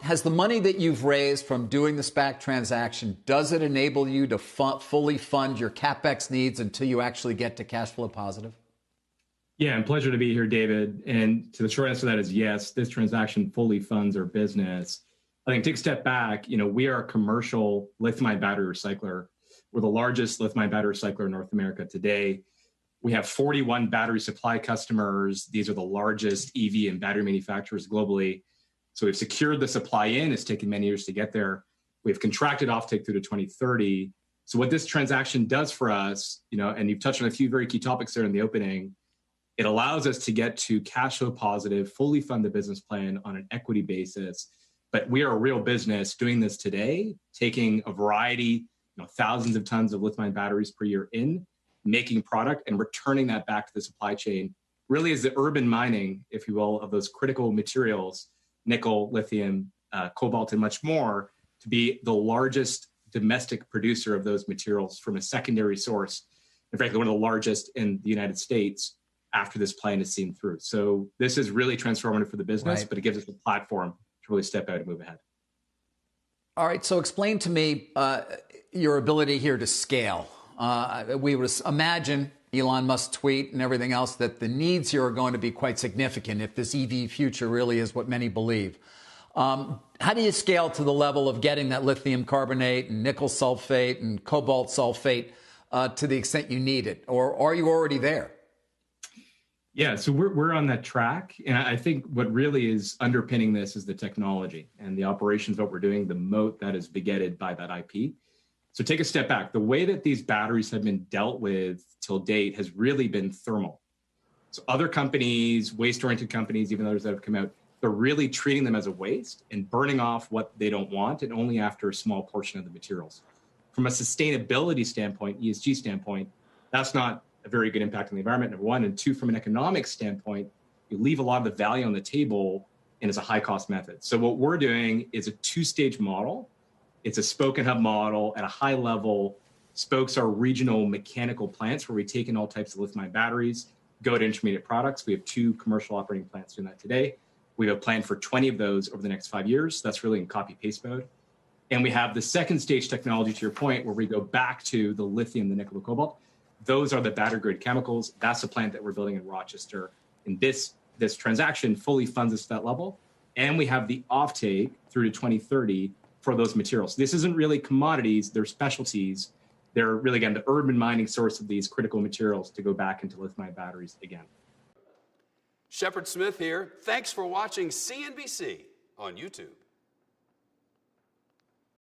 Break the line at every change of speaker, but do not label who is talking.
has the money that you've raised from doing the SPAC transaction, does it enable you to fully fund your CapEx needs until you actually get to cash flow positive?
Yeah, and pleasure to be here, David. And to the short answer to that is yes, this transaction fully funds our business. I think take a step back, we are a commercial lithium-ion battery recycler. We're the largest lithium-ion battery recycler in North America today. We have 41 battery supply customers. These are the largest EV and battery manufacturers globally. So we've secured the supply in. It's taken many years to get there. We've contracted offtake through to 2030. So what this transaction does for us, and you've touched on a few very key topics there in the opening, it allows us to get to cash flow positive, fully fund the business plan on an equity basis. But we are a real business doing this today, taking a variety, thousands of tons of lithium-ion batteries per year in, making product and returning that back to the supply chain, really is the urban mining, if you will, of those critical materials, nickel, lithium, cobalt, and much more, to be the largest domestic producer of those materials from a secondary source, and frankly, one of the largest in the United States after this plan is seen through. So this is really transformative for the business, but it gives us a platform to really step out and move ahead.
All right, so explain to me your ability here to scale. We would imagine Elon Musk's tweet and everything else that the needs here are going to be quite significant if this EV future really is what many believe. How do you scale to the level of getting that lithium carbonate and nickel sulfate and cobalt sulfate to the extent you need it? Or are you already there?
Yeah, so we're on that track. And I think what really is underpinning this is the technology and the operations, what we're doing, the moat that is begetted by that IP. So take a step back. The way that these batteries have been dealt with till date has really been thermal. So other companies, waste-oriented companies, even others that have come out, they're really treating them as a waste and burning off what they don't want, and only after a small portion of the materials. From a sustainability standpoint, ESG standpoint, that's not a very good impact on the environment, number one. And two, from an economic standpoint, you leave a lot of the value on the table, and it's a high-cost method. So what we're doing is a two-stage model. It's a spoke and hub model at a high level. Spokes are regional mechanical plants where we take in all types of lithium-ion batteries, go to intermediate products. We have 2 commercial operating plants doing that today. We have a plan for 20 of those over the next 5 years. That's really in copy-paste mode. And we have the second stage technology, to your point, where we go back to the lithium, the nickel, the cobalt. Those are the battery-grade chemicals. That's the plant that we're building in Rochester. And this transaction fully funds us to that level. And we have the offtake through to 2030 for those materials. This isn't really commodities, they're specialties. They're really, again, the urban mining source of these critical materials to go back into lithium-ion batteries again.
Shepard Smith here. Thanks for watching CNBC on YouTube.